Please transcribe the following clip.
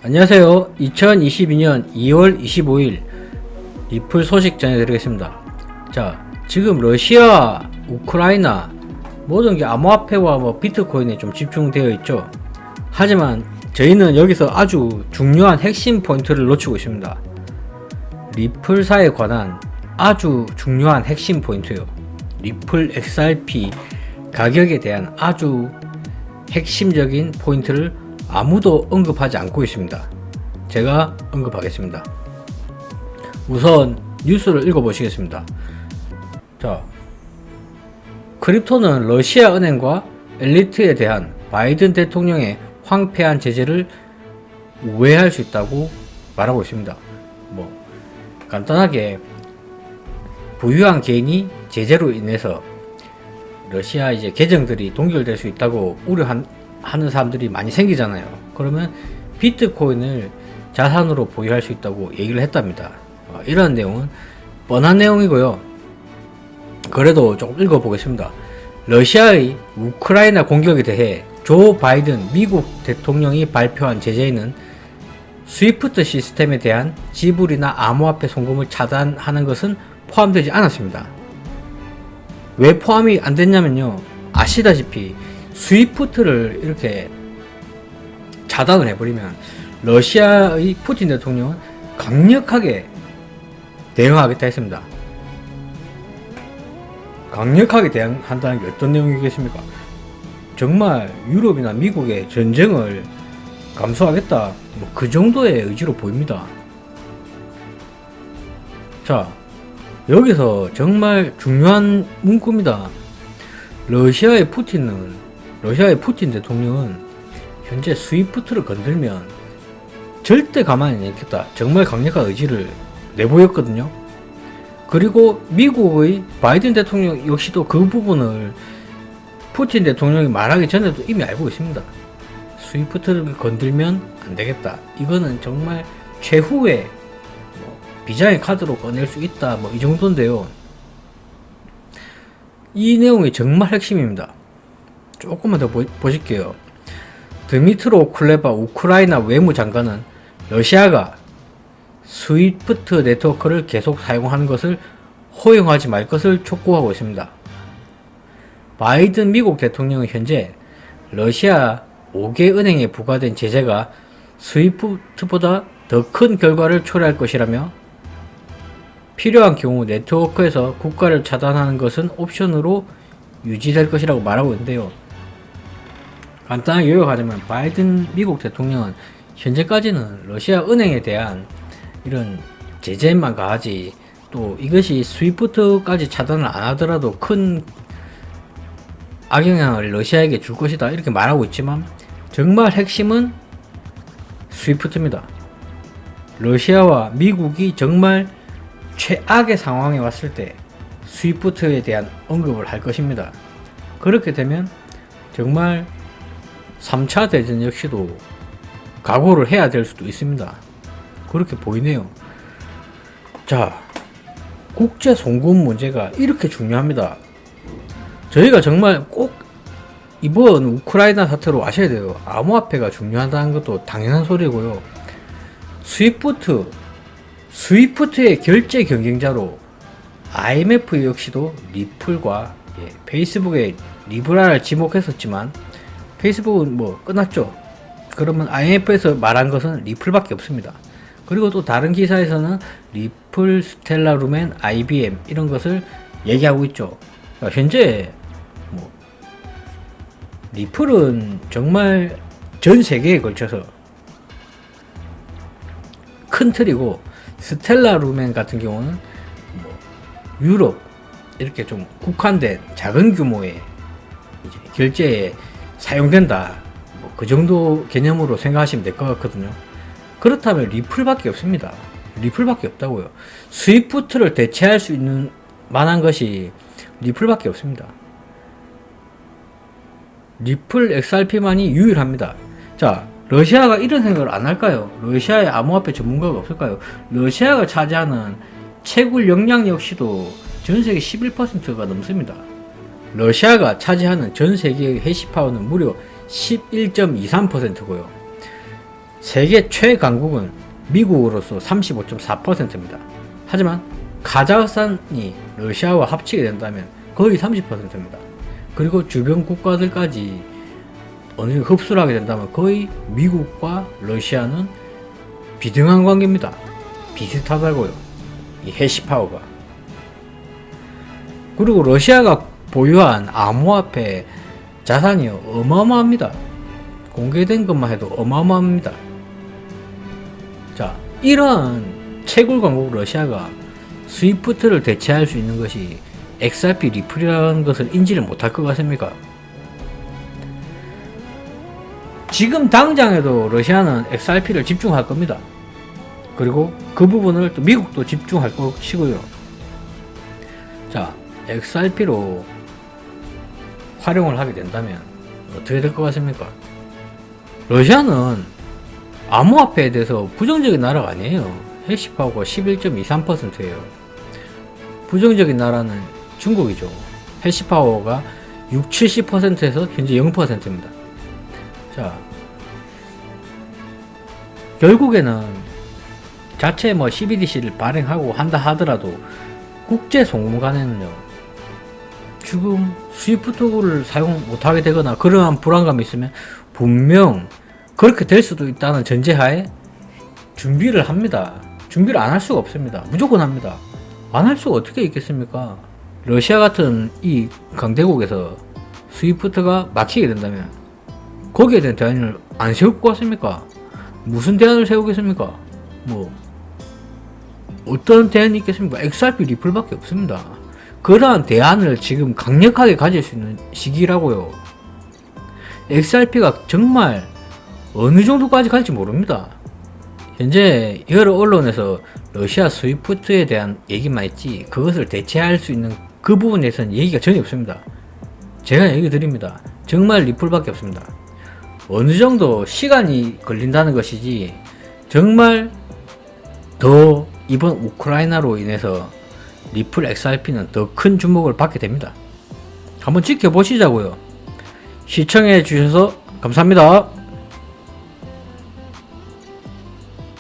안녕하세요. 2022년 2월 25일 리플 소식 전해드리겠습니다. 자, 지금 러시아, 우크라이나 모든 게 암호화폐와 비트코인에 좀 집중되어 있죠. 하지만 저희는 여기서 아주 중요한 핵심 포인트를 놓치고 있습니다. 리플사에 관한 아주 중요한 핵심 포인트요. 리플 XRP 가격에 대한 아주 핵심적인 포인트를 아무도 언급하지 않고 있습니다. 제가 언급하겠습니다. 우선 뉴스를 읽어보시겠습니다. 자, 크립토는 러시아 은행과 엘리트에 대한 바이든 대통령의 황폐한 제재를 우회할 수 있다고 말하고 있습니다. 간단하게 부유한 개인이 제재로 인해서 러시아 계정들이 동결될 수 있다고 우려하는 사람들이 많이 생기잖아요. 그러면 비트코인을 자산으로 보유할 수 있다고 얘기를 했답니다. 이런 내용은 뻔한 내용이고요. 그래도 조금 읽어보겠습니다. 러시아의 우크라이나 공격에 대해 조 바이든 미국 대통령이 발표한 제재에는 스위프트 시스템에 대한 지불이나 암호화폐 송금을 차단하는 것은 포함되지 않았습니다. 왜 포함이 안 됐냐면요, 아시다시피 스위프트를 이렇게 차단을 해버리면 러시아의 푸틴 대통령은 강력하게 대응하겠다 했습니다. 강력하게 대응한다는 게 어떤 내용이겠습니까? 정말 유럽이나 미국의 전쟁을 감수하겠다, 그 정도의 의지로 보입니다. 자, 여기서 정말 중요한 문구입니다. 러시아의 푸틴 대통령은 현재 스위프트를 건들면 절대 가만히 안 있겠다, 정말 강력한 의지를 내보였거든요. 그리고 미국의 바이든 대통령 역시도 그 부분을 푸틴 대통령이 말하기 전에도 이미 알고 있습니다. 스위프트를 건들면 안 되겠다, 이거는 정말 최후의 비장의 카드로 꺼낼 수 있다, 이 정도인데요. 이 내용이 정말 핵심입니다. 조금만 더 보실게요. 드미트로 쿨레바 우크라이나 외무장관은 러시아가 스위프트 네트워크를 계속 사용하는 것을 허용하지 말 것을 촉구하고 있습니다. 바이든 미국 대통령은 현재 러시아 5개 은행에 부과된 제재가 스위프트보다 더 큰 결과를 초래할 것이라며 필요한 경우 네트워크에서 국가를 차단하는 것은 옵션으로 유지될 것이라고 말하고 있는데요. 간단하게 요약하자면 바이든 미국 대통령은 현재까지는 러시아 은행에 대한 이런 제재만 가하지, 또 이것이 스위프트까지 차단을 안 하더라도 큰 악영향을 러시아에게 줄 것이다, 이렇게 말하고 있지만 정말 핵심은 스위프트입니다. 러시아와 미국이 정말 최악의 상황에 왔을 때 스위프트에 대한 언급을 할 것입니다. 그렇게 되면 정말 3차 대전 역시도 각오를 해야 될 수도 있습니다. 그렇게 보이네요. 자, 국제 송금 문제가 이렇게 중요합니다. 저희가 정말 꼭 이번 우크라이나 사태로 아셔야 돼요. 암호화폐가 중요하다는 것도 당연한 소리고요. 스위프트의 결제 경쟁자로 IMF 역시도 리플과 페이스북의 리브라를 지목했었지만 페이스북은 끝났죠. 그러면 IMF에서 말한 것은 리플밖에 없습니다. 그리고 또 다른 기사에서는 리플, 스텔라 루멘, IBM 이런 것을 얘기하고 있죠. 현재 리플은 정말 전 세계에 걸쳐서 큰 틀이고, 스텔라 루멘 같은 경우는 유럽 이렇게 좀 국한된 작은 규모의 결제에 사용된다, 그 정도 개념으로 생각하시면 될 것 같거든요. 그렇다면 리플밖에 없습니다. 리플밖에 없다고요. 스위프트를 대체할 수 있는 만한 것이 리플밖에 없습니다. 리플 XRP만이 유일합니다. 자, 러시아가 이런 생각을 안 할까요? 러시아의 암호화폐 전문가가 없을까요? 러시아가 차지하는 채굴 역량 역시도 전 세계 11%가 넘습니다. 러시아가 차지하는 전 세계의 해시파워는 무려 11.23%고요. 세계 최강국은 미국으로서 35.4%입니다. 하지만 카자흐스탄이 러시아와 합치게 된다면 거의 30%입니다. 그리고 주변 국가들까지 어느 정도 흡수를 하게 된다면 거의 미국과 러시아는 비등한 관계입니다. 비슷하다고요. 이 해시파워가. 그리고 러시아가 보유한 암호화폐 자산이 어마어마합니다. 공개된 것만 해도 어마어마합니다. 자, 이런 채굴 강국 러시아가 스위프트를 대체할 수 있는 것이 XRP 리플이라는 것을 인지를 못할 것 같습니까? 지금 당장에도 러시아는 XRP를 집중할 겁니다. 그리고 그 부분을 또 미국도 집중할 것이고요. 자, XRP로 활용을 하게 된다면 어떻게 될 것 같습니까? 러시아는 암호화폐에 대해서 부정적인 나라가 아니에요. 해시파워가 11.23%예요. 부정적인 나라는 중국이죠. 해시파워가 70에서 현재 0%입니다. 자, 결국에는 자체 CBDC를 발행하고 한다 하더라도 국제 송금 간에는요, 지금 스위프트를 사용 못하게 되거나 그러한 불안감이 있으면 분명 그렇게 될 수도 있다는 전제하에 준비를 합니다. 준비를 안 할 수가 없습니다. 무조건 합니다. 안 할 수가 어떻게 있겠습니까? 러시아 같은 이 강대국에서 스위프트가 막히게 된다면 거기에 대한 대안을 안 세울 것 같습니까? 무슨 대안을 세우겠습니까? 어떤 대안이 있겠습니까? XRP 리플밖에 없습니다. 그러한 대안을 지금 강력하게 가질 수 있는 시기라고요. XRP가 정말 어느 정도까지 갈지 모릅니다. 현재 여러 언론에서 러시아 스위프트에 대한 얘기만 있지 그것을 대체할 수 있는 그 부분에 대해서는 얘기가 전혀 없습니다. 제가 얘기 드립니다. 정말 리플밖에 없습니다. 어느 정도 시간이 걸린다는 것이지 정말 더 이번 우크라이나로 인해서 리플 XRP는 더 큰 주목을 받게 됩니다. 한번 지켜보시자고요. 시청해 주셔서 감사합니다.